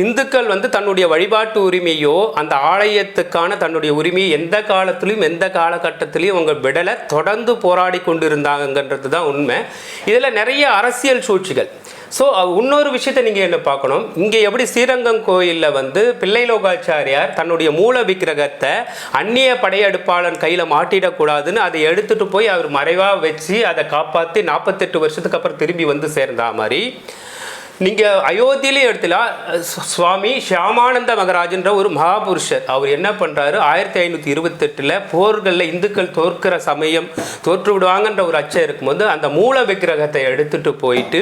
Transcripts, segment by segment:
இந்துக்கள் வந்து தன்னுடைய வழிபாட்டு உரிமையோ அந்த ஆலயத்துக்கான தன்னுடைய உரிமையை எந்த காலத்திலையும் எந்த காலகட்டத்திலையும் அவங்க விடலை, தொடர்ந்து போராடி கொண்டு இருந்தாங்கன்றது தான் உண்மை. இதில் நிறைய அரசியல் சூழ்ச்சிகள். ஸோ இன்னொரு விஷயத்தை நீங்கள் என்ன பார்க்கணும், இங்கே எப்படி ஸ்ரீரங்கம் கோயிலில் வந்து பிள்ளைலோகாச்சாரியார் தன்னுடைய மூல விக்கிரகத்தை அந்நிய படையெடுப்பாளன் கையில் மாட்டிடக்கூடாதுன்னு அதை எடுத்துகிட்டு போய் அவர் மறைவாக வச்சு அதை காப்பாற்றி 48 வருஷத்துக்கு அப்புறம் திரும்பி வந்து சேர்ந்தா மாதிரி, நீங்கள் அயோத்தியிலே எடுத்துலாம் சுவாமி ஷியாமானந்த மகராஜன்ற ஒரு மகாபுருஷர் அவர் என்ன பண்ணுறாரு, 1528 போர்களில் இந்துக்கள் தோற்கிற சமயம் தோற்று விடுவாங்கன்ற ஒரு அச்சம் இருக்கும்போது அந்த மூல விக்கிரகத்தை எடுத்துகிட்டு போயிட்டு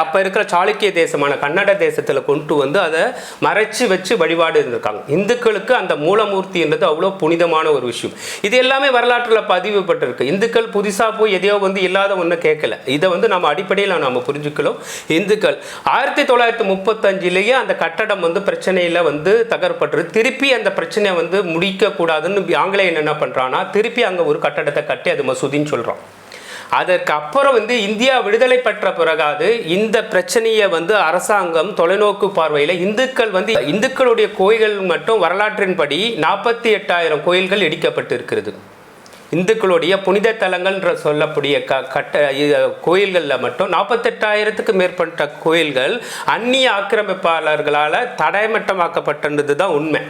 அப்போ இருக்கிற சாளுக்கிய தேசமான கன்னட தேசத்தில் கொண்டு வந்து அதை மறைச்சி வச்சு வழிபாடு இருந்திருக்காங்க. இந்துக்களுக்கு அந்த மூலமூர்த்தின்றது அவ்வளோ புனிதமான ஒரு விஷயம். இது எல்லாமே வரலாற்றில் பதிவுபட்டிருக்கு. இந்துக்கள் புதுசாக போய் எதையோ வந்து இல்லாத ஒன்று கேட்கல. இதை வந்து நம்ம அடிப்படையில் நம்ம புரிஞ்சுக்கலாம். இந்துக்கள் 1935 அந்த கட்டடம் வந்து பிரச்சனையில் வந்து தகர்ப்பட்டு திருப்பி அந்த பிரச்சனையை வந்து முடிக்கக்கூடாதுன்னு ஆங்கிலேயன் என்ன பண்ணுறான்னா திருப்பி அங்கே ஒரு கட்டடத்தை கட்டி அது மசூதின்னு சொல்கிறோம். அதற்கு அப்புறம் வந்து இந்தியா விடுதலை பெற்ற பிறகாது இந்த பிரச்சனையை வந்து அரசாங்கம் தொலைநோக்கு பார்வையில் இந்துக்களுடைய கோயில்கள் மட்டும் வரலாற்றின்படி 48,000 கோயில்கள் இடிக்கப்பட்டு இருக்கிறது. இந்துக்களுடைய புனித தலங்கள்ன்ற சொல்லக்கூடிய கோயில்களில் மட்டும் 48,000க்கு மேற்பட்ட கோயில்கள் அந்நிய ஆக்கிரமிப்பாளர்களால் தடைமட்டமாக்கப்பட்டது தான் உண்மை.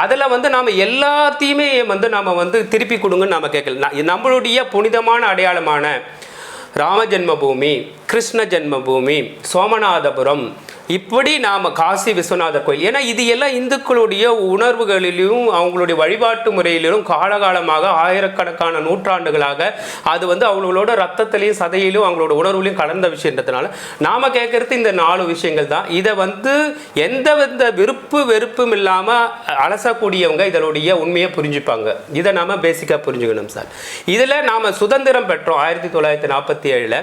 அதில் வந்து நாம் எல்லாத்தையுமே வந்து நாம் வந்து திருப்பி கொடுங்கன்னு நாம் கேட்கல. நம்மளுடைய புனிதமான அடையாளமான ராம ஜென்மபூமி, கிருஷ்ண ஜென்மபூமி, சோமநாதபுரம், இப்படி நாம் காசி விஸ்வநாதர் கோயில், ஏன்னா இது எல்லாம் இந்துக்களுடைய உணர்வுகளிலும் அவங்களுடைய வழிபாட்டு முறையிலும் காலகாலமாக ஆயிரக்கணக்கான நூற்றாண்டுகளாக அது வந்து அவங்களோட ரத்தத்திலையும் சதையிலும் அவங்களோட உணர்வுலையும் கலந்த விஷயன்றதுனால நாம் கேட்குறது இந்த 4 விஷயங்கள் தான். இதை வந்து எந்த வெறுப்பும் இல்லாமல் அலசக்கூடியவங்க இதனுடைய உண்மையை புரிஞ்சுப்பாங்க. இதை நாம் பேசிக்காக புரிஞ்சுக்கணும் சார். இதில் நாம் சுதந்திரம் பெற்றோம் 1947.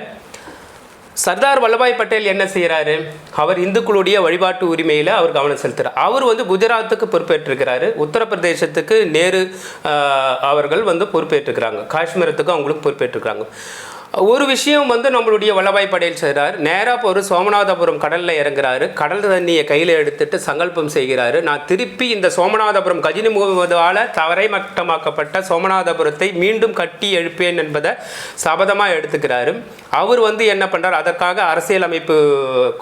சர்தார் வல்லபாய் பட்டேல் என்ன செய்கிறாரு, அவர் இந்துக்களுடைய வழிபாட்டு உரிமையில் அவர் கவனம் செலுத்துகிறார். அவர் வந்து குஜராத்துக்கு பொறுப்பேற்றிருக்கிறாரு, உத்தரப்பிரதேசத்துக்கு நேரு அவர்கள் வந்து பொறுப்பேற்றுக்கிறாங்க, காஷ்மீரத்துக்கு அவங்களுக்கு பொறுப்பேற்றுக்கிறாங்க. ஒரு விஷயம் வந்து நம்மளுடைய வல்லபாய் பட்டேல் செய்கிறார், நேராக ஒரு சோமநாதபுரம் கடலில் இறங்குறாரு, கடல் தண்ணியை கையில் எடுத்துட்டு சங்கல்பம் செய்கிறாரு, நான் திருப்பி இந்த சோமநாதபுரம் கஜினி முகமதால் தரைமட்டமாக்கப்பட்ட சோமநாதபுரத்தை மீண்டும் கட்டி எழுப்பேன் என்பதை சபதமாக எடுத்துக்கிறாரு. அவர் வந்து என்ன பண்ணுறார், அதற்காக அரசியலமைப்பு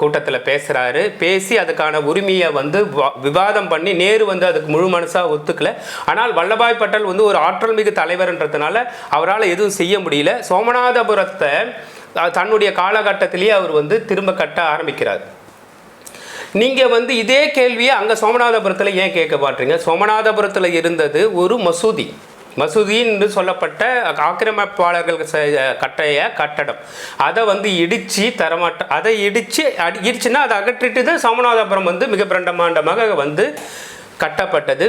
கூட்டத்தில் பேசுகிறாரு. பேசி அதுக்கான உரிமையை வந்து விவாதம் பண்ணி நேரு வந்து அதுக்கு முழு மனசாக ஒத்துக்கல. ஆனால் வல்லபாய் பட்டேல் வந்து ஒரு ஆற்றல் மிகு தலைவர்ன்றதுனால அவரால் எதுவும் செய்ய முடியல. சோமநாதபுரம் தன்னுடைய காலகட்டத்திலேயே அவர் வந்து திரும்ப கட்ட ஆரம்பிக்கிறார். நீங்கள் வந்து இதே கேள்வியை அங்கே சோமநாதபுரத்தில் ஏன் கேட்க மாட்டீங்க? சோமநாதபுரத்தில் இருந்தது ஒரு மசூதின்னு சொல்லப்பட்ட ஆக்கிரமிப்பாளர்கள் கட்டிய கட்டடம். அதை வந்து இடித்து அதை இடிச்சுன்னா அதை அகற்றிட்டு தான் சோமநாதபுரம் வந்து மிக பிரம்மாண்டமாக வந்து கட்டப்பட்டது.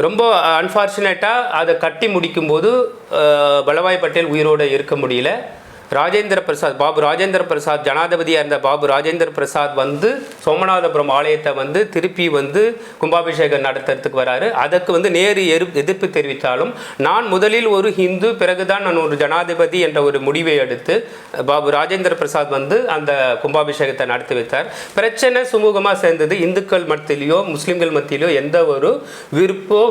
ரொம்ப அன்ஃபார்ச்சுனேட்டாக அதை கட்டி முடிக்கும்போது வல்லபாய் பட்டேல் உயிரோடு இருக்க முடியல. பாபு ராஜேந்திர பிரசாத் ஜனாதிபதியாக இருந்த பாபு ராஜேந்திர பிரசாத் வந்து சோமநாதபுரம் ஆலயத்தை வந்து திருப்பி வந்து கும்பாபிஷேகம் நடத்துறதுக்கு வராரு. அதுக்கு வந்து நேரு எதிர்ப்பு தெரிவித்தாலும் நான் முதலில் ஒரு ஹிந்து, பிறகுதான் நான் ஒரு ஜனாதிபதி என்ற ஒரு முடிவை எடுத்து பாபு ராஜேந்திர பிரசாத் வந்து அந்த கும்பாபிஷேகத்தை நடத்தி வைத்தார். பிரச்சனை சுமூகமாக சேர்ந்தது. இந்துக்கள் மத்தியிலையோ முஸ்லீம்கள் மத்தியிலையோ எந்த ஒரு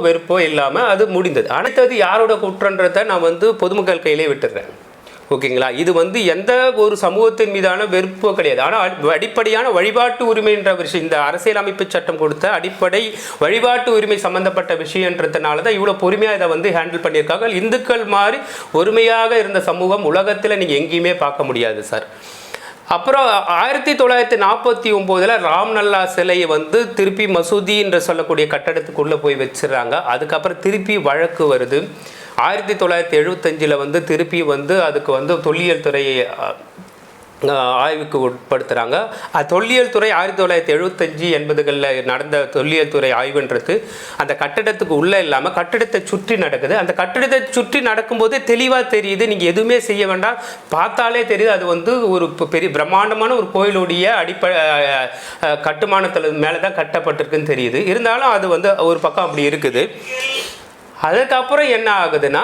வெறுப்போ இல்லாமல் அது முடிந்தது. அடுத்தது யாரோட குற்றன்றதை நான் வந்து பொதுமக்கள் கையிலே விட்டுடுறேன். ஓகேங்களா? இது வந்து எந்த ஒரு சமூகத்தின் மீதான வெறுப்போ கிடையாது. ஆனால் அடிப்படையான வழிபாட்டு உரிமைன்ற விஷயம், இந்த அரசியலமைப்பு சட்டம் கொடுத்த அடிப்படை வழிபாட்டு உரிமை சம்மந்தப்பட்ட விஷயன்றதுனால தான் இவ்வளோ பொறுமையாக இதை வந்து ஹேண்டில் பண்ணியிருக்காங்க. இந்துக்கள் மாதிரி ஒருமையாக இருந்த சமூகம் உலகத்தில் நீங்கள் எங்கேயுமே பார்க்க முடியாது சார். அப்புறம் 1949 ராம்லல்லா சிலையை வந்து திருப்பி மசூதி என்று சொல்லக்கூடிய கட்டடத்துக்குள்ளே போய் வச்சிடறாங்க. அதுக்கப்புறம் திருப்பி வழக்கு வருது. 1975 வந்து திருப்பி வந்து அதுக்கு வந்து தொல்லியல் துறையை ஆய்வுக்கு உட்படுத்துகிறாங்க. தொல்லியல் துறை 1975-80களில் நடந்த தொல்லியல் துறை ஆய்வுன்றது அந்த கட்டடத்துக்கு உள்ளே இல்லாமல் கட்டிடத்தை சுற்றி நடக்குது. அந்த கட்டிடத்தை சுற்றி நடக்கும்போதே தெளிவாக தெரியுது, நீங்கள் எதுவுமே செய்ய வேண்டாம், பார்த்தாலே தெரியுது அது வந்து ஒரு பெரிய பிரம்மாண்டமான ஒரு கோயிலுடைய கட்டுமானத்தில் மேலே தான் கட்டப்பட்டிருக்குன்னு தெரியுது. இருந்தாலும் அது வந்து ஒரு பக்கம் அப்படி இருக்குது. அதுக்கப்புறம் என்ன ஆகுதுன்னா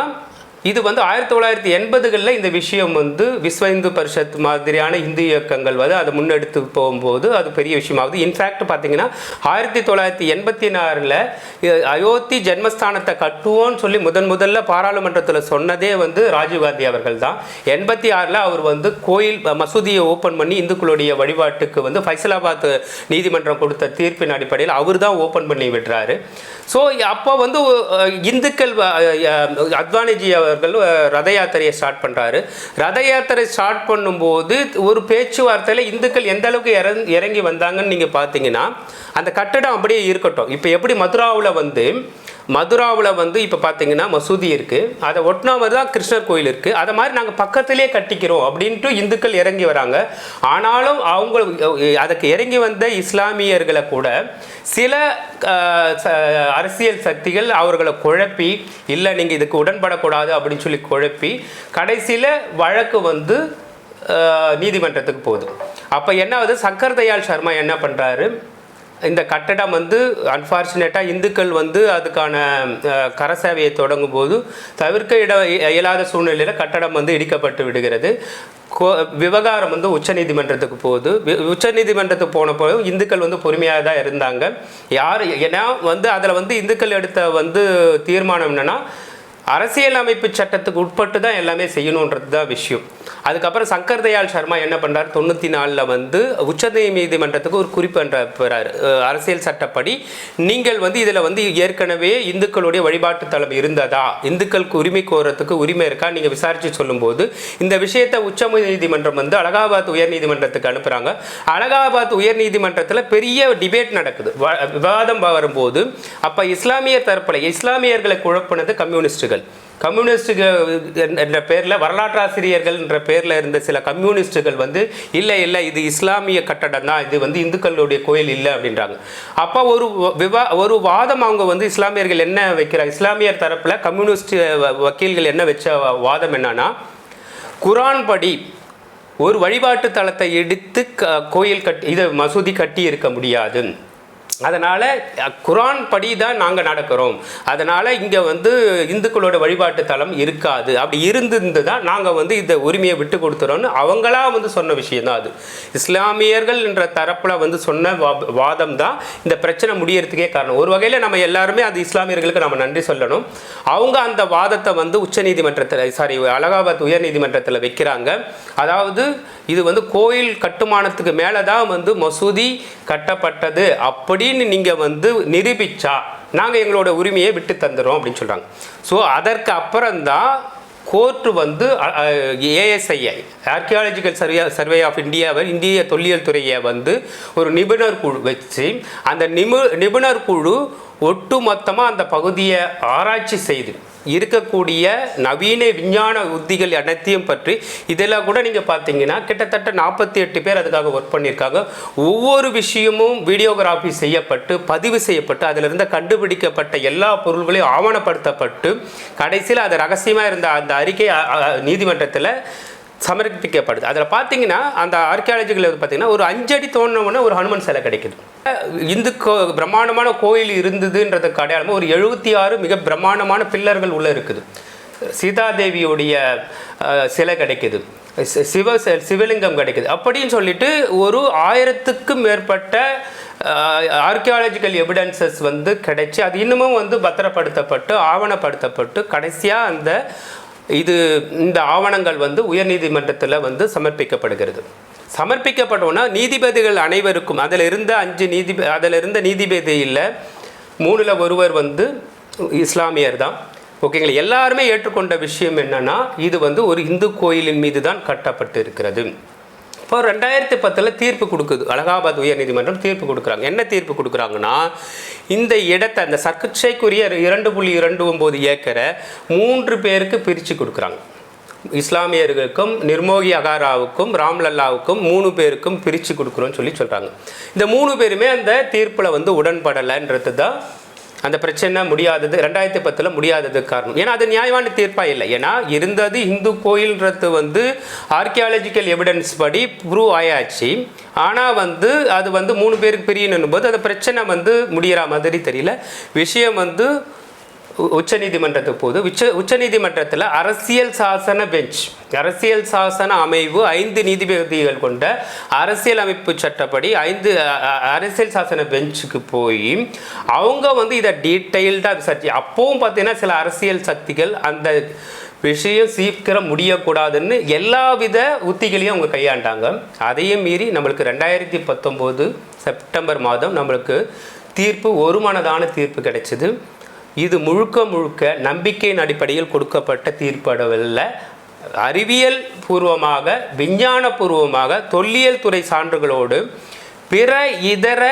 இது வந்து 1980களில் இந்த விஷயம் வந்து விஸ்வ இந்து பரிஷத் மாதிரியான இந்து இயக்கங்கள் வந்து அதை முன்னெடுத்து போகும்போது அது பெரிய விஷயமாகுது. இன்ஃபேக்ட் பார்த்தீங்கன்னா 1984ல் அயோத்தி ஜென்மஸ்தானத்தை கட்டுவோன்னு சொல்லி முதல்ல பாராளுமன்றத்தில் சொன்னதே வந்து ராஜீவ்காந்தி அவர்கள் தான். 86ல் அவர் வந்து கோயில் மசூதியை ஓப்பன் பண்ணி இந்துக்களுடைய வழிபாட்டுக்கு வந்து ஃபைசலாபாத் நீதிமன்றம் கொடுத்த தீர்ப்பின் அடிப்படையில் அவர் தான் ஓப்பன் பண்ணி விடுறாரு. ஸோ அப்போ வந்து இந்துக்கள் அத்வானிஜி அவர்கள் ரத யாத்திரையை ஸ்டார்ட் பண்ணுறாரு. ரத யாத்திரை ஸ்டார்ட் பண்ணும்போது ஒரு பேச்சுவார்த்தையில் இந்துக்கள் எந்த அளவுக்கு இறங்கி வந்தாங்கன்னு நீங்கள் பார்த்தீங்கன்னா அந்த கட்டடம் அப்படியே இருக்கட்டும். இப்போ எப்படி மதுராவில் வந்து இப்போ பார்த்தீங்கன்னா மசூதி இருக்குது, அதை ஒட்டினா மாதிரி தான் கிருஷ்ணர் கோயில் இருக்குது, அதை மாதிரி நாங்கள் பக்கத்திலே கட்டிக்கிறோம் அப்படின்ட்டு இந்துக்கள் இறங்கி வராங்க. ஆனாலும் அவங்க அதுக்கு இறங்கி வந்த இஸ்லாமியர்களை கூட சில அரசியல் சக்திகள் அவர்களை குழப்பி, இல்லை நீங்கள் இதுக்கு உடன்படக்கூடாது அப்படின்னு சொல்லி குழப்பி கடைசியில் வழக்கு வந்து நீதிமன்றத்துக்கு போகுது. அப்போ என்ன ஆகுது, சங்கர் தயாள் சர்மா என்ன பண்ணுறாரு, இந்த கட்டடம் வந்து அன்ஃபார்ச்சுனேட்டாக இந்துக்கள் வந்து அதுக்கான கரசேவையை தொடங்கும் போது தவிர்க்க இயலாத சூழ்நிலையில் கட்டடம் வந்து இடிக்கப்பட்டு விடுகிறது. விவகாரம் வந்து உச்சநீதிமன்றத்துக்கு போகுது. உச்சநீதிமன்றத்துக்கு போனப்போ இந்துக்கள் வந்து பொறுமையாக தான் இருந்தாங்க. ஏன்னா வந்து அதில் வந்து இந்துக்கள் எடுத்த வந்து தீர்மானம் என்னென்னா அரசியலமைப்பு சட்டத்துக்கு உட்பட்டு தான் எல்லாமே செய்யணுன்றது தான் விஷயம். அதுக்கப்புறம் சங்கர் தயாள் சர்மா என்ன பண்ணுறாரு, 94ல் வந்து உச்ச நீதிமன்றத்துக்கு ஒரு குறிப்பு பெறாரு. அரசியல் சட்டப்படி நீங்கள் வந்து இதில் வந்து ஏற்கனவே இந்துக்களுடைய வழிபாட்டு தலம் இருந்ததா, இந்துக்களுக்கு உரிமை கோரத்துக்கு உரிமை இருக்கா, நீங்கள் விசாரித்து சொல்லும்போது இந்த விஷயத்தை உச்ச நீதிமன்றம் வந்து அலகாபாத் உயர் நீதிமன்றத்துக்கு அனுப்புகிறாங்க. அலகாபாத் உயர் நீதிமன்றத்தில் பெரிய டிபேட் நடக்குது, விவாதம் வரும்போது அப்போ இஸ்லாமியர் தரப்பில் இஸ்லாமியர்களை குழப்பினது கம்யூனிஸ்டுகள் என்ற பேரில், வரலாற்றாசிரியர்கள் என்ற பேரில் இருந்த சில கம்யூனிஸ்டுகள் வந்து இல்லை இது இஸ்லாமிய கட்டடம் தான், இது வந்து இந்துக்களுடைய கோயில் இல்லை அப்படின்றாங்க. அப்போ ஒரு வாதம் அவங்க வந்து இஸ்லாமியர்கள் என்ன வைக்கிறாங்க, இஸ்லாமியர் தரப்பில் கம்யூனிஸ்ட் வக்கீல்கள் என்ன வச்ச வாதம் என்னன்னா, குரான் படி ஒரு வழிபாட்டு தலத்தை எடுத்து கோயில் மசூதி கட்டி இருக்க முடியாது, அதனால் குரான் படி தான் நாங்கள் நடக்கிறோம், அதனால் இங்கே வந்து இந்துக்களோட வழிபாட்டு தலம் இருக்காது, அப்படி இருந்து தான் நாங்கள் வந்து இந்த உரிமையை விட்டு கொடுத்துறோன்னு அவங்களா வந்து சொன்ன விஷயம் தான் அது. இஸ்லாமியர்கள் என்ற தரப்பில் வந்து சொன்ன வாதம் தான் இந்த பிரச்சனை முடியறதுக்கே காரணம். ஒரு வகையில் நம்ம எல்லாருமே அது இஸ்லாமியர்களுக்கு நம்ம நன்றி சொல்லணும். அவங்க அந்த வாதத்தை வந்து அலகாபாத் உயர் நீதிமன்றத்தில் வைக்கிறாங்க. அதாவது இது வந்து கோயில் கட்டுமானத்துக்கு மேலே தான் வந்து மசூதி கட்டப்பட்டது அப்படின்னு நீங்கள் வந்து நிரூபித்தா நாங்கள் எங்களோட உரிமையை விட்டு தந்துடுறோம் அப்படின்னு சொல்கிறாங்க. ஸோ அதற்கு அப்புறம்தான் கோர்ட்டு வந்து ஏஎஸ்ஐஐ ஆர்கியாலஜிக்கல் சர்வே ஆஃப் இந்திய தொல்லியல் துறையை வந்து ஒரு நிபுணர் குழு வச்சு அந்த நிபுணர் குழு ஒட்டு மொத்தமாக அந்த பகுதியை ஆராய்ச்சி செய்து இருக்கக்கூடிய நவீன விஞ்ஞான உத்திகள் அனைத்தையும் பற்றி இதெல்லாம் கூட நீங்கள் பார்த்தீங்கன்னா கிட்டத்தட்ட 48 பேர் அதுக்காக ஒர்க் பண்ணியிருக்காங்க. ஒவ்வொரு விஷயமும் வீடியோகிராஃபி செய்யப்பட்டு பதிவு செய்யப்பட்டு அதிலிருந்து கண்டுபிடிக்கப்பட்ட எல்லா பொருள்களையும் ஆவணப்படுத்தப்பட்டு கடைசியில் அது ரகசியமாக இருந்த அந்த அறிக்கை நீதிமன்றத்தில் சமர்ப்பிக்கப்படுது. அதில் பார்த்தீங்கன்னா அந்த ஆர்கியாலஜிகள் பார்த்தீங்கன்னா ஒரு 5 அடி தோணுனோடனே ஒரு ஹனுமன் சிலை கிடைக்குது. இந்து பிரம்மாண்டமான கோயில் இருந்ததுன்றதுக்கு அடையாளமாக ஒரு 76 மிக பிரம்மாண்டமான பில்லர்கள் உள்ளே இருக்குது. சீதாதேவியுடைய சிலை கிடைக்குது, சிவலிங்கம் கிடைக்குது. அப்படின்னு சொல்லிட்டு ஒரு 1000க்கும் மேற்பட்ட ஆர்கியாலஜிக்கல் எவிடன்சஸ் வந்து கிடைச்சி அது இன்னமும் வந்து பத்திரப்படுத்தப்பட்டு ஆவணப்படுத்தப்பட்டு கடைசியாக இந்த ஆவணங்கள் வந்து உயர்நீதிமன்றத்தில் வந்து சமர்ப்பிக்கப்படுகிறது. சமர்ப்பிக்கப்பட்டோன்னா நீதிபதிகள் அனைவருக்கும் அதில் இருந்த நீதிபதியில் 3ல் ஒருவர் வந்து இஸ்லாமியர் தான். ஓகேங்களா, எல்லாருமே ஏற்றுக்கொண்ட விஷயம் என்னென்னா இது வந்து ஒரு இந்து கோயிலின் மீது தான் கட்டப்பட்டு இருக்கிறது. இப்போ 2010 தீர்ப்பு கொடுக்குது அலகாபாத் உயர் நீதிமன்றம் தீர்ப்பு கொடுக்குறாங்க. என்ன தீர்ப்பு கொடுக்குறாங்கன்னா, இந்த இடத்தை அந்த சர்ச்சைக்குரிய 2.29 ஏக்கரை 3 பேருக்கு பிரித்து கொடுக்குறாங்க. இஸ்லாமியர்களுக்கும் நிர்மோகி அகாராவுக்கும் ராம்லல்லாவுக்கும் 3 பேருக்கும் பிரித்து கொடுக்குறோன்னு சொல்கிறாங்க. இந்த 3 பேருமே அந்த தீர்ப்பில் வந்து உடன்படலைன்றது தான் அந்த பிரச்சனை முடியாதது 2010 முடியாததுக்கு காரணம். ஏன்னா அது நியாயமான தீர்ப்பாக இல்லை. ஏன்னா இருந்தது இந்து கோயில்ன்றது வந்து ஆர்கியாலஜிக்கல் எவிடன்ஸ் படி ப்ரூவ் ஆயாச்சு. ஆனால் வந்து அது வந்து 3 பேருக்கு பிரியணும் போது அந்த பிரச்சனை வந்து முடிகிற மாதிரி தெரியல. விஷயம் வந்து உச்சநீதிமன்றத்துக்கு போகுது. உச்சநீதிமன்றத்தில் அரசியல் சாசன அமைவு 5 நீதிபதிகள் கொண்ட அரசியல் அமைப்பு சட்டப்படி 5 அரசியல் சாசன பெஞ்சுக்கு போய் அவங்க வந்து இதை டீட்டெயில்டாக விசாரிச்சு, அப்பவும் பார்த்தீங்கன்னா சில அரசியல் சக்திகள் அந்த விஷயம் சீக்கிரம் முடியக்கூடாதுன்னு எல்லா வித உத்திகளையும் அவங்க கையாண்டாங்க. அதையும் மீறி நம்மளுக்கு 2019 செப்டம்பர் மாதம் நம்மளுக்கு தீர்ப்பு ஒருமனதான தீர்ப்பு கிடைச்சிது. இது முழுக்க நம்பிக்கையின் அடிப்படையில் கொடுக்கப்பட்ட தீர்ப்படவில்லை. அறிவியல் பூர்வமாக, விஞ்ஞான பூர்வமாக, தொல்லியல் துறை சான்றுகளோடு பிற இதர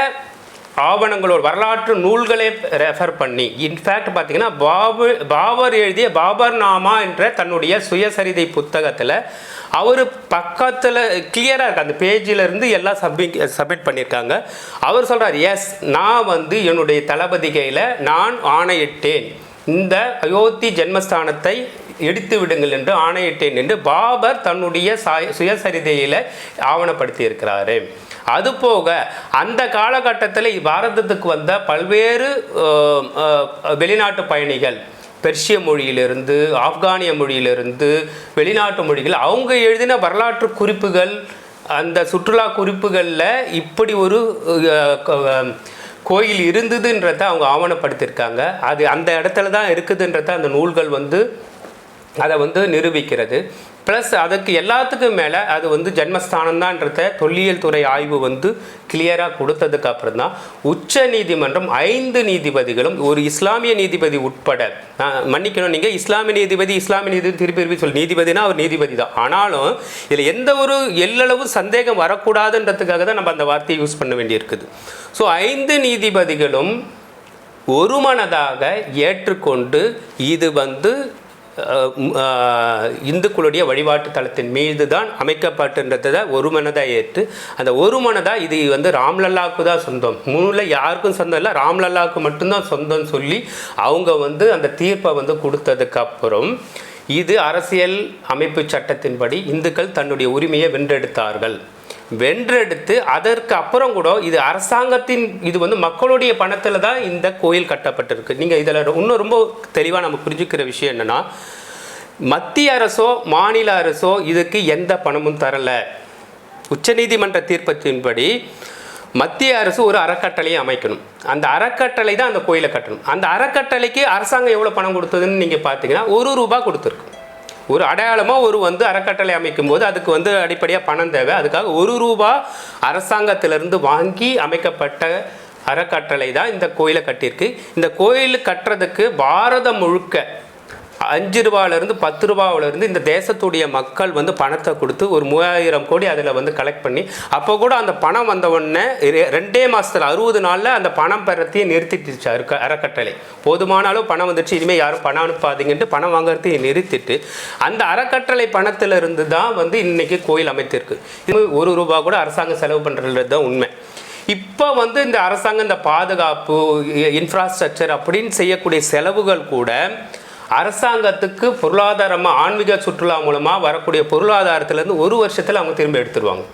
ஆவணங்களோடு வரலாற்று நூல்களை ரெஃபர் பண்ணி, இன்ஃபேக்ட் பார்த்தீங்கன்னா பாபர் எழுதிய பாபர்நாமா என்ற தன்னுடைய சுயசரிதை புத்தகத்தில் அவர் பக்கத்தில் கிளியராக இருக்குது, அந்த பேஜில் இருந்து எல்லாம் சப்மிட் பண்ணியிருக்காங்க. அவர் சொல்கிறார், எஸ், நான் வந்து என்னுடைய தளபதி கையில் நான் ஆணையிட்டேன், இந்த அயோத்தி ஜென்மஸ்தானத்தை எடுத்து விடுங்கள் என்று ஆணையிட்டேன் என்று பாபர் தன்னுடைய சுயசரிதையில் ஆவணப்படுத்தி இருக்கிறாரு. அதுபோக அந்த காலகட்டத்தில் பாரதத்துக்கு வந்த பல்வேறு வெளிநாட்டு பயணிகள், பெர்ஷிய மொழியிலிருந்து, ஆப்கானிய மொழியிலிருந்து, வெளிநாட்டு மொழிகள், அவங்க எழுதின வரலாற்று குறிப்புகள், அந்த சுற்றுலா குறிப்புகளில் இப்படி ஒரு கோயில் இருந்ததுன்றதை அவங்க ஆவணப்படுத்தியிருக்காங்க. அது அந்த இடத்துல தான் இருக்குதுன்றதை அந்த நூல்கள் வந்து அதை வந்து நிரூபிக்கிறது. ப்ளஸ் அதுக்கு எல்லாத்துக்கும் மேலே அது வந்து ஜென்மஸ்தானம் தான்றத தொல்லியல் துறை ஆய்வு வந்து கிளியராக கொடுத்ததுக்கு அப்புறம் தான் உச்ச நீதிமன்றம் 5 நீதிபதிகளும் ஒரு இஸ்லாமிய நீதிபதி உட்பட, மன்னிக்கணும், நீங்கள் இஸ்லாமிய நீதிபதி திருப்பி சொல்லி நீதிபதினா அவர் நீதிபதி தான், ஆனாலும் இதில் எந்த ஒரு எல்லளவு சந்தேகம் வரக்கூடாதுன்றதுக்காக தான் நம்ம அந்த வார்த்தையை யூஸ் பண்ண வேண்டியிருக்குது. ஸோ 5 நீதிபதிகளும் ஒருமனதாக ஏற்றுக்கொண்டு இது வந்து இந்துக்களுடைய வழிபாட்டு தளத்தின் மீது தான் அமைக்கப்பட்டுன்றதை ஒரு மனதாக ஏற்று, அந்த ஒரு மனதாக இது வந்து ராம்லல்லாவுக்கு தான் சொந்தம், மூணில் யாருக்கும் சொந்தம் இல்லை, ராம்லல்லாவுக்கு மட்டும்தான் சொந்தம் சொல்லி அவங்க வந்து அந்த தீர்ப்பை வந்து கொடுத்ததுக்கப்புறம் இது அரசியல் அமைப்பு சட்டத்தின்படி இந்துக்கள் தன்னுடைய உரிமையை வென்றெடுத்து அதற்கு அப்புறம் கூட இது அரசாங்கத்தின், இது வந்து மக்களுடைய பணத்தில் தான் இந்த கோயில் கட்டப்பட்டிருக்கு. நீங்கள் இதில் இன்னும் ரொம்ப தெளிவாக நம்ம புரிஞ்சுக்கிற விஷயம் என்னென்னா, மத்திய அரசோ மாநில அரசோ இதுக்கு எந்த பணமும் தரலை. உச்சநீதிமன்ற தீர்ப்பத்தின்படி மத்திய அரசு ஒரு அறக்கட்டளையை அமைக்கணும், அந்த அறக்கட்டளை தான் அந்த கோயிலை கட்டணும். அந்த அறக்கட்டளைக்கு அரசாங்கம் எவ்வளோ பணம் கொடுத்ததுன்னு நீங்கள் பார்த்தீங்கன்னா ₹1 கொடுத்துருக்கு. ஒரு அடையாளமாக ஒரு வந்து அறக்கட்டளை அமைக்கும் போது அதுக்கு வந்து அடிப்படையாக பணம் தேவை. அதுக்காக ₹1 அரசாங்கத்திலிருந்து வாங்கி அமைக்கப்பட்ட அறக்கட்டளை தான் இந்த கோயிலை கட்டியிருக்கு. இந்த கோயில் கட்டுறதுக்கு பாரதம் முழுக்க ₹5 ₹10 இந்த தேசத்துடைய மக்கள் வந்து பணத்தை கொடுத்து ஒரு 3000 கோடி அதில் வந்து கலெக்ட் பண்ணி, அப்போ கூட அந்த பணம் வந்த உடனே 2 மாதத்தில் 60 நாளில் அந்த பணம் பெறத்தையும் நிறுத்திட்டுச்சு அறக்கட்டளை. போதுமான அளவு பணம் வந்துடுச்சு, இனிமேல் யாரும் பணம் அனுப்பாதீங்கன்ட்டு பணம் வாங்குறதையும் நிறுத்திட்டு அந்த அறக்கட்டளை பணத்திலிருந்து தான் வந்து இன்றைக்கி கோயில் அமைத்திருக்கு. இது ₹1 கூட அரசாங்கம் செலவு பண்ணுறது தான் உண்மை. இப்போ வந்து இந்த அரசாங்கம் இந்த பாதுகாப்பு, இன்ஃப்ராஸ்ட்ரக்சர் அப்படின்னு செய்யக்கூடிய செலவுகள் கூட அரசாங்கத்துக்கு பொருளாதாரமாக ஆன்மீக சுற்றுலா மூலமாக வரக்கூடிய பொருளாதாரத்திலேருந்து 1 வருஷத்தில் அவங்க திரும்ப எடுத்துருவாங்க.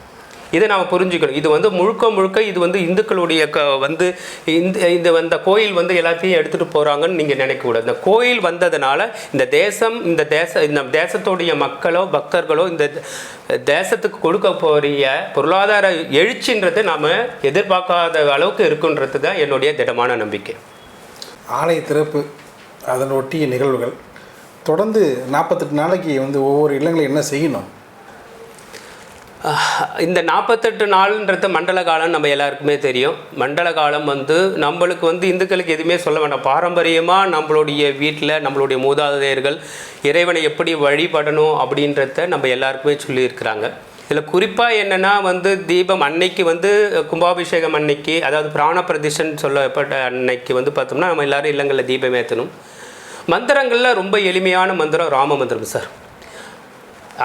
இதை நாம் புரிஞ்சுக்கணும். இது வந்து முழுக்க இது வந்து இந்துக்களுடைய வந்து இந்த கோயில் வந்து எல்லாத்தையும் எடுத்துகிட்டு போகிறாங்கன்னு நீங்கள் நினைக்கக்கூடாது. இந்த கோயில் வந்ததுனால இந்த தேசத்துடைய மக்களோ பக்தர்களோ இந்த தேசத்துக்கு கொடுக்க போகிற பொருளாதார எழுச்சின்றது நாம் எதிர்பார்க்காத அளவுக்கு இருக்குன்றது தான் என்னுடைய திடமான நம்பிக்கை. ஆலய திறப்பு, அதன் ஒட்டிய நிகழ்வுகள் தொடர்ந்து 48 நாளைக்கு வந்து ஒவ்வொரு இல்லங்களும் என்ன செய்யணும்? இந்த 48 நாள்ன்றது மண்டல காலம் நம்ம எல்லாருக்குமே தெரியும். மண்டல காலம் வந்து நம்மளுக்கு வந்து இந்துக்களுக்கு எதுவுமே சொல்ல வேண்டாம். பாரம்பரியமாக நம்மளுடைய வீட்டில் நம்மளுடைய மூதாதையர்கள் இறைவனை எப்படி வழிபடணும் அப்படின்றத நம்ம எல்லாருக்குமே சொல்லியிருக்கிறாங்க. இதில் குறிப்பாக என்னென்னா வந்து தீபம் அன்னைக்கு வந்து கும்பாபிஷேகம் அன்னைக்கு, அதாவது பிராண பிரதிஷ்டன் சொல்லப்பட்ட அன்னைக்கு வந்து பார்த்தோம்னா நம்ம எல்லோரும் இல்லங்களில் தீபம் ஏற்றணும். மந்திரங்களில் ரொம்ப எளிமையான மந்திரம் ராம மந்திரம் சார்.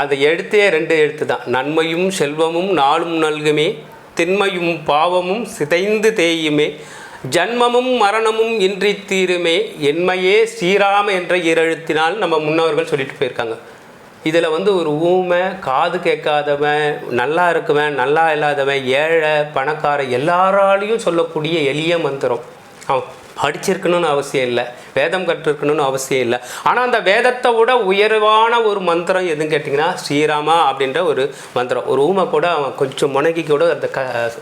அது எழுத்தே 2 எழுத்து தான். நன்மையும் செல்வமும் நாளும் நல்குமே, திண்மையும் பாவமும் சிதைந்து தேயுமே, ஜன்மமும் மரணமும் இன்றி தீருமே, என்மையே ஸ்ரீராம என்ற 2 எழுத்தினால் நம்ம முன்னோர்கள் சொல்லிட்டு போயிருக்காங்க. இதில் வந்து ஒரு ஊமை, காது கேட்காதவன், நல்லா இருக்குவன், நல்லா இல்லாதவன், ஏழை பணக்கார எல்லாராலையும் சொல்லக்கூடிய எளிய மந்திரம். படிச்சிருக்கணும்னு அவசியம் இல்லை, வேதம் கற்றுருக்கணும்னு அவசியம் இல்லை. ஆனால் அந்த வேதத்தை விட உயர்வான ஒரு மந்திரம் எதுன்னு கேட்டிங்கன்னா ஸ்ரீராமா அப்படின்ற ஒரு மந்திரம். ஒரு ஊமை கூட அவன் கொஞ்சம் முனகி கூட அந்த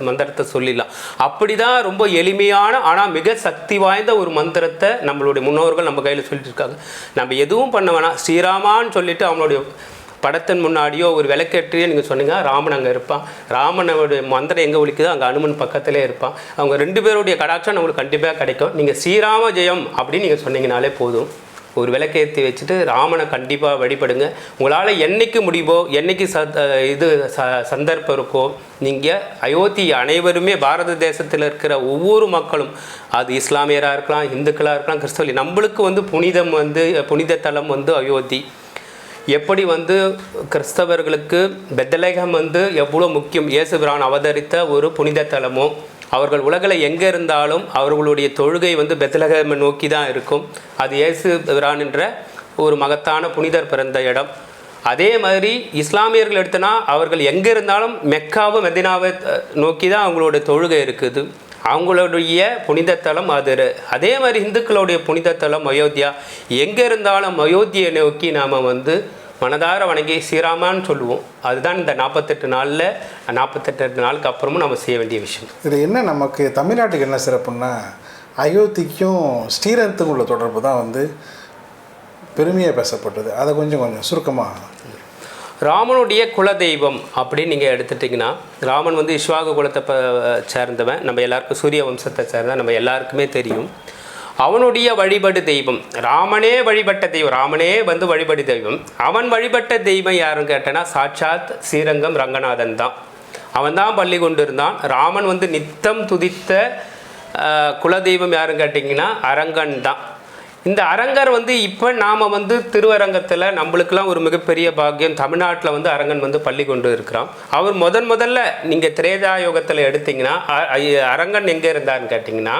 மந்திரத்தை சொல்லிடலாம். அப்படி தான் ரொம்ப எளிமையான ஆனால் மிக சக்தி வாய்ந்த ஒரு மந்திரத்தை நம்மளுடைய முன்னோர்கள் நம்ம கையில் சொல்லிட்டு இருக்காங்க. நம்ம எதுவும் பண்ண வேணாம், ஸ்ரீராமான்னு சொல்லிட்டு அவனுடைய படத்தின் முன்னாடியோ ஒரு விளக்கேற்றியோ நீங்கள் சொன்னீங்க, ராமன் அங்கே இருப்பான். ராமனுடைய மந்திரம் எங்கே ஒழிக்குதோ அங்கே அனுமன் பக்கத்திலே இருப்பான். அவங்க 2 பேருடைய கடாட்சம் நம்மளுக்கு கண்டிப்பாக கிடைக்கும். நீங்கள் ஸ்ரீராம ஜெயம் அப்படின்னு நீங்கள் சொன்னீங்கனாலே போதும். ஒரு விளக்கேற்றி வச்சுட்டு ராமனை கண்டிப்பாக வழிபடுங்க. உங்களால் என்னைக்கு முடிவோ, என்னைக்கு சந்தர்ப்பம் இருக்கோ, நீங்கள் அயோத்தி அனைவருமே பாரத தேசத்தில் இருக்கிற ஒவ்வொரு மக்களும், அது இஸ்லாமியராக இருக்கலாம், இந்துக்களாக இருக்கலாம், கிறிஸ்தவ, நம்மளுக்கு புனித தலம் அயோத்தி. எப்படி கிறிஸ்தவர்களுக்கு பெத்லகேம் எவ்வளோ முக்கியம், இயேசுபிரான் அவதரித்த ஒரு புனித தலமோ, அவர்கள் உலகில் எங்கே இருந்தாலும் அவர்களுடைய தொழுகை பெத்லகேமை நோக்கி தான் இருக்கும். அது இயேசுபிரான் என்ற ஒரு மகத்தான புனிதர் பிறந்த இடம். அதே மாதிரி இஸ்லாமியர்கள் எடுத்தனா அவர்கள் எங்கே இருந்தாலும் மெக்காவை மெதினாவை நோக்கி தான் அவங்களோட தொழுகை இருக்குது. அவங்களுடைய புனித தலம் அது. அதே மாதிரி இந்துக்களுடைய புனித தலம் அயோத்தியா. எங்கே இருந்தாலும் அயோத்தியை நோக்கி நாம் மனதார வணங்கி ஸ்ரீராமான்னு சொல்லுவோம். அதுதான் இந்த 48 நாளில் 48 நாளுக்கு அப்புறமும் நம்ம செய்ய வேண்டிய விஷயம். இது என்ன நமக்கு தமிழ்நாட்டுக்கு என்ன சிறப்புன்னா, அயோத்திக்கும் ஸ்ரீரங்கத்துக்கும் உள்ள தொடர்பு தான் பெருமையாக பேசப்பட்டது. அதை கொஞ்சம் சுருக்கமாக. ராமனுடைய குலதெய்வம் அப்படின்னு நீங்கள் எடுத்துட்டிங்கன்னா, ராமன் இஷ்வாகு குலத்தை சேர்ந்தவன். நம்ம எல்லாருக்கும் சூரிய வம்சத்தை சேர்ந்த நம்ம எல்லாருக்குமே தெரியும். அவனுடைய வழிபடு தெய்வம் ராமனே வழிபட்ட தெய்வம், ராமனே வழிபடு தெய்வம். அவன் வழிபட்ட தெய்வம் யாருன்னு கேட்டேன்னா சாட்சாத் ஸ்ரீரங்கம் ரங்கநாதன் தான். அவன் தான் பள்ளி கொண்டு இருந்தான். ராமன் நித்தம் துதித்த குலதெய்வம் யாருன்னு கேட்டிங்கன்னா அரங்கன் தான். இந்த அரங்கர் இப்போ நாம் திருவரங்கத்தில் நம்மளுக்கெல்லாம் ஒரு மிகப்பெரிய பாக்கியம். தமிழ்நாட்டில் அரங்கன் பள்ளி கொண்டு இருக்கிறான். அவர் முதல்ல நீங்கள் திரேதாயுகத்தில் எடுத்திங்கன்னா அரங்கன் எங்கே இருந்தார்னு கேட்டிங்கன்னா,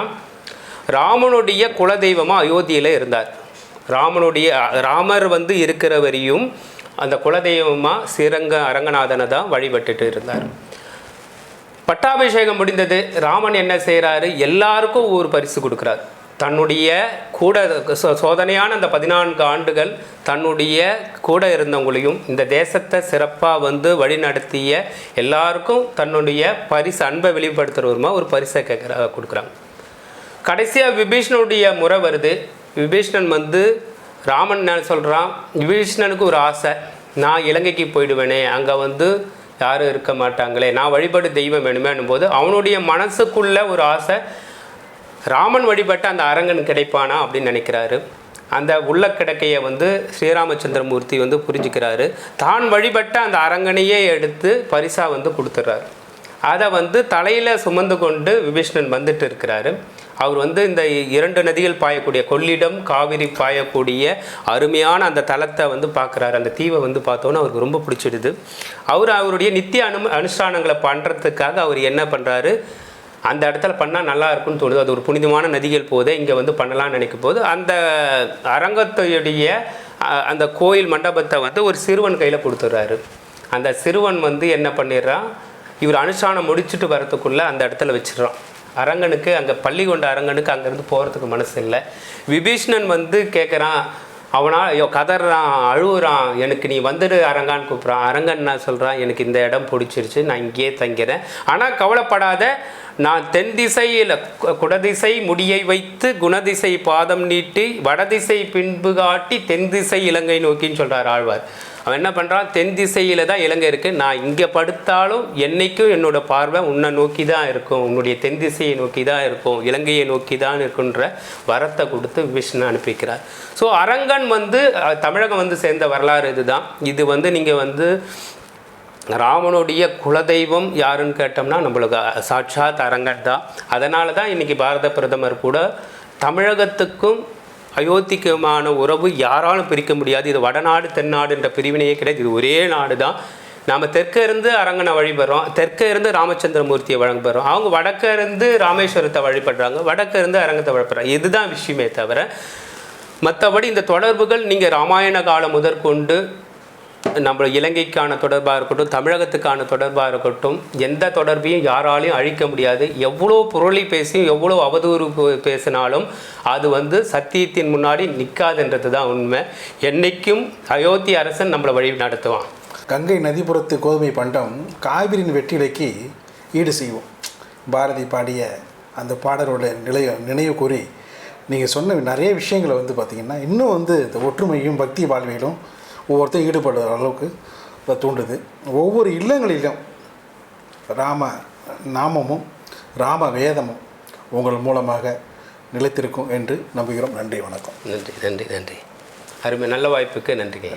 ராமனுடைய குலதெய்வமாக அயோத்தியில் இருந்தார். ராமர் இருக்கிற வரையும் அந்த குலதெய்வமாக ஸ்ரீரங்க அரங்கநாதனை தான் வழிபட்டுட்டு இருந்தார். பட்டாபிஷேகம் முடிந்தது. ராமன் என்ன செய்கிறாரு, எல்லாருக்கும் ஒரு பரிசு கொடுக்குறார். தன்னுடைய கூட சோதனையான அந்த 14 ஆண்டுகள் தன்னுடைய கூட இருந்தவங்களையும் இந்த தேசத்தை சிறப்பாக வழிநடத்திய எல்லாருக்கும் தன்னுடைய பரிசு அன்பை வெளிப்படுத்துகிறவருமா ஒரு பரிசை கொடுக்குறாங்க. கடைசியாக விபீஷ்ணனுடைய முறை வருது. விபீஷ்ணன் ராமன் என்ன சொல்கிறான், விபீஷ்ணனுக்கு ஒரு ஆசை, நான் இலங்கைக்கு போயிடுவேனே, அங்கே யாரும் இருக்க மாட்டாங்களே, நான் வழிபடு தெய்வம் வேணுமேனும் போது அவனுடைய மனசுக்குள்ள ஒரு ஆசை, ராமன் வழிபட்ட அந்த அரங்கன் கிடைப்பானா அப்படின்னு நினைக்கிறாரு. அந்த உள்ள கிடக்கையை ஸ்ரீராமச்சந்திரமூர்த்தி புரிஞ்சுக்கிறாரு. தான் வழிபட்ட அந்த அரங்கனையே எடுத்து பரிசாக கொடுத்துட்றாரு. அதை தலையில் சுமந்து கொண்டு விபீஷ்ணன் வந்துட்டு இருக்கிறாரு. அவர் இந்த 2 நதிகள் பாயக்கூடிய கொள்ளிடம் காவிரி பாயக்கூடிய அருமையான அந்த தலத்தை பார்க்குறாரு. அந்த தீவை பார்த்தோன்னா அவருக்கு ரொம்ப பிடிச்சிடுது. அவருடைய நித்திய அனுஷ்டானங்களை பண்ணுறதுக்காக அவர் என்ன பண்ணுறாரு, அந்த இடத்துல பண்ணால் நல்லா இருக்குன்னு தோணுது. அது ஒரு புனிதமான நதிகள் போதே இங்கே பண்ணலான்னு நினைக்கும் போது அந்த அரங்கத்தையுடைய அந்த கோயில் மண்டபத்தை ஒரு சிறுவன் கையில் கொடுத்துட்றாரு. அந்த சிறுவன் என்ன பண்ணிடுறான், இவர் அனுஷ்டானம் முடிச்சுட்டு வரத்துக்குள்ளே அந்த இடத்துல வச்சிடறான். அரங்கனுக்கு அங்கே பள்ளி கொண்ட அரங்கனுக்கு அங்கேருந்து போகிறதுக்கு மனசு இல்லை. விபீஷ்ணன் கேட்குறான், அவனால் கதறான், அழுகுறான், எனக்கு நீ வந்துடு அரங்கான்னு கூப்பிட்றான். அரங்கன் நான் சொல்கிறான், எனக்கு இந்த இடம் பிடிச்சிருச்சு, நான் இங்கேயே தங்கிறேன், ஆனால் கவலைப்படாத, நான் தென் திசையில் குடதிசை முடியை வைத்து குணதிசை பாதம் நீட்டி வடதிசை பின்பு காட்டி தென் திசை இலங்கை நோக்கின்னு சொல்கிறார் ஆழ்வார். அவன் என்ன பண்ணுறான், தென் திசையில் தான் இலங்கை இருக்குது, நான் இங்கே படுத்தாலும் என்றைக்கும் என்னோடய பார்வை உன்னை நோக்கி தான் இருக்கும், உன்னுடைய தென் திசையை நோக்கி தான் இருக்கும், இலங்கையை நோக்கி தான் இருக்குன்ற வரத்தை கொடுத்து விஷ்ணு அனுப்பிக்கிறார். ஸோ அரங்கன் தமிழகம் சேர்ந்த வரலாறு இதுதான். இது நீங்கள் ராமனுடைய குலதெய்வம் யாருன்னு கேட்டோம்னா நம்மளுக்கு சாட்சாத் அரங்கன் தான். அதனால தான் இன்றைக்கி பாரத பிரதமர் கூட தமிழகத்துக்கும் அயோத்திக்குமான உறவு யாராலும் பிரிக்க முடியாது, இது வடநாடு தென்னாடு என்ற பிரிவினையே கிடையாது, இது ஒரே நாடு தான். நாம் தெற்க இருந்து அரங்கனை வழிபடுறோம், தெற்க இருந்து ராமச்சந்திரமூர்த்தியை வழிபடுறோம், அவங்க வடக்க இருந்து ராமேஸ்வரத்தை வழிபடுறாங்க, வடக்க இருந்து அரங்கத்தை வழிபடுறாங்க. இதுதான் விஷயமே தவிர மற்றபடி இந்த தொடர்புகள் நீங்கள் ராமாயண காலம் முதற்கொண்டு நம்ம இலங்கைக்கான தொடர்பாக இருக்கட்டும், தமிழகத்துக்கான தொடர்பாக இருக்கட்டும், எந்த தொடர்பையும் யாராலையும் அழிக்க முடியாது. எவ்வளோ புரளி பேசியும் எவ்வளோ அவதூறு பேசினாலும் அது வந்து சத்தியத்தின் முன்னாடி நிற்காதுன்றது தான் உண்மை. என்றைக்கும் அயோத்தி அரசன் நம்மளை வழி நடத்துவான். கங்கை நதிப்புறத்து கோதுமை பண்டம் காவிரியின் வெற்றிலைக்கு ஈடு செய்வோம். பாரதி பாடிய அந்த பாடலோட நினைவு கூறி நீங்கள் சொன்ன நிறைய விஷயங்களை வந்து பார்த்திங்கன்னா இன்னும் வந்து இந்த ஒற்றுமையும் பக்தி வாழ்விலும் ஒவ்வொருத்தரும் ஈடுபடுற அளவுக்கு தூண்டுது. ஒவ்வொரு இல்லங்களிலும் ராம நாமமும் ராம வேதமும் உங்கள் மூலமாக நிலைத்திருக்கும் என்று நம்புகிறோம். நன்றி, வணக்கம். நன்றி நன்றி நன்றி. அருமை, நல்ல வாய்ப்புக்கு நன்றிங்க.